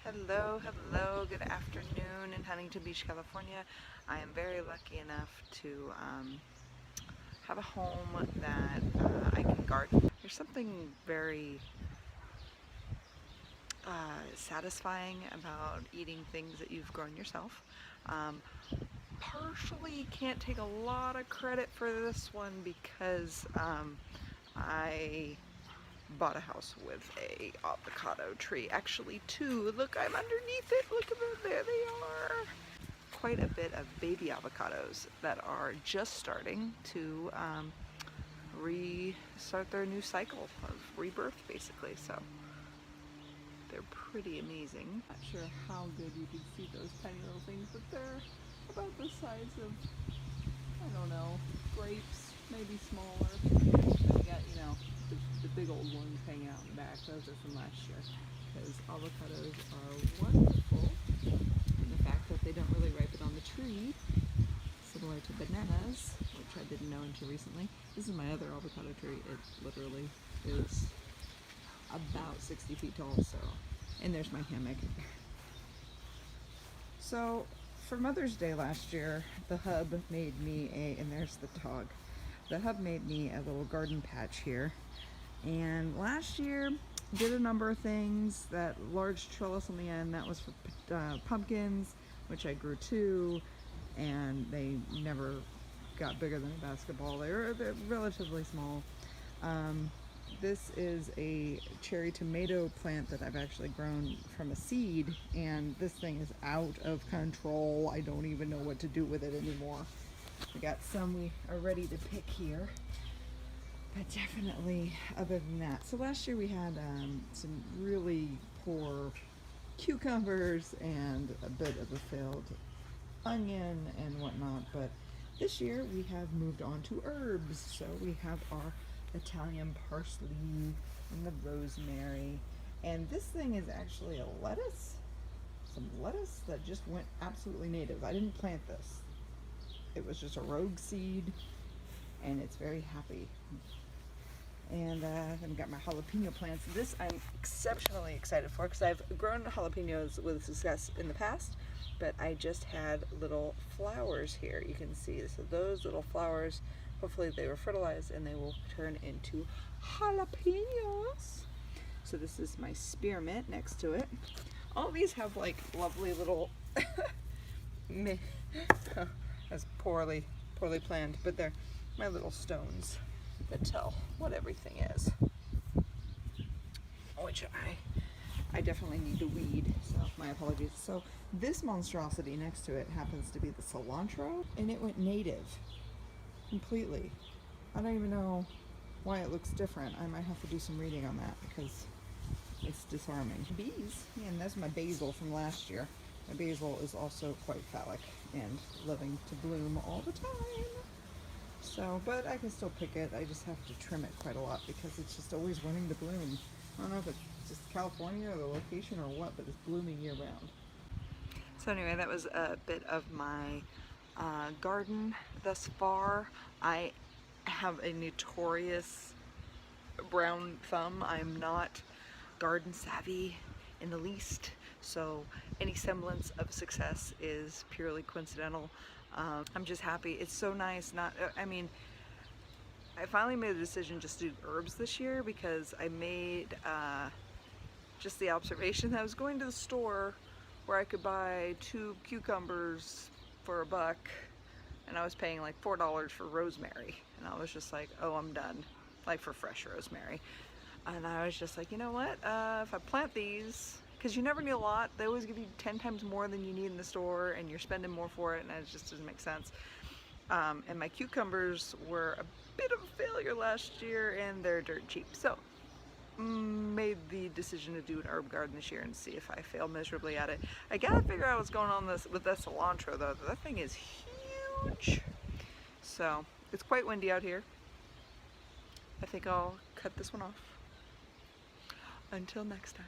Hello, good afternoon in Huntington Beach, California. I am very lucky enough to have a home that I can garden. There's something very satisfying about eating things that you've grown yourself. Partially can't take a lot of credit for this one because I bought a house with a avocado tree. Actually two. Look, I'm underneath it. Look at them. There they are. Quite a bit of baby avocados that are just starting to restart their new cycle of rebirth, basically. So they're pretty amazing. Not sure how good you can see those tiny little things, but they're about the size of, I don't know, grapes, maybe smaller. But you got, you know, the big old ones hanging out in the back. Those are from last year, because avocados are wonderful in the fact that they don't really ripen on the tree, similar to bananas, which I didn't know until recently. This is my other avocado tree. It literally is about 60 feet tall, so, and there's my hammock. So for Mother's Day last year, the hub made me and there's the dog. The hub made me a little garden patch here. And last year, did a number of things. That large trellis on the end, that was for pumpkins, which I grew too, and they never got bigger than a basketball. They're relatively small. This is a cherry tomato plant that I've actually grown from a seed, and this thing is out of control. I don't even know what to do with it anymore. We got some we are ready to pick here, but definitely other than that. So last year we had some really poor cucumbers and a bit of a failed onion and whatnot, but this year we have moved on to herbs. So we have our Italian parsley and the rosemary, and this thing is actually a lettuce, some lettuce that just went absolutely native. I didn't plant this. It was just a rogue seed, and it's very happy. And I've got my jalapeno plants. This I'm exceptionally excited for because I've grown jalapenos with success in the past, but I just had little flowers here. You can see, so those little flowers, hopefully they were fertilized and they will turn into jalapenos. So this is my spearmint next to it. All these have like lovely little that's poorly planned, but they're my little stones that tell what everything is, which I definitely need to weed, so my apologies. So this monstrosity next to it happens to be the cilantro, and it went native completely. I don't even know why it looks different. I might have to do some reading on that because it's disarming. Bees, and that's my basil from last year. My basil is also quite phallic and living to bloom all the time. So, but I can still pick it. I just have to trim it quite a lot because it's just always wanting to bloom. I don't know if it's just California or the location or what, but it's blooming year round. So anyway, that was a bit of my garden thus far. I have a notorious brown thumb. I'm not garden savvy in the least, so any semblance of success is purely coincidental. I'm just happy. It's so nice. I mean, I finally made the decision just to do herbs this year because I made just the observation that I was going to the store where I could buy 2 cucumbers for $1, and I was paying like $4 for rosemary, and I was just like, oh, I'm done, like for fresh rosemary. And I was just like, you know what, if I plant these, because you never need a lot, they always give you 10 times more than you need in the store, and you're spending more for it, and it just doesn't make sense. And my cucumbers were a bit of a failure last year, and they're dirt cheap. So made the decision to do an herb garden this year and see if I fail miserably at it. I gotta figure out what's going on with that cilantro though. That thing is huge. So it's quite windy out here. I think I'll cut this one off. Until next time.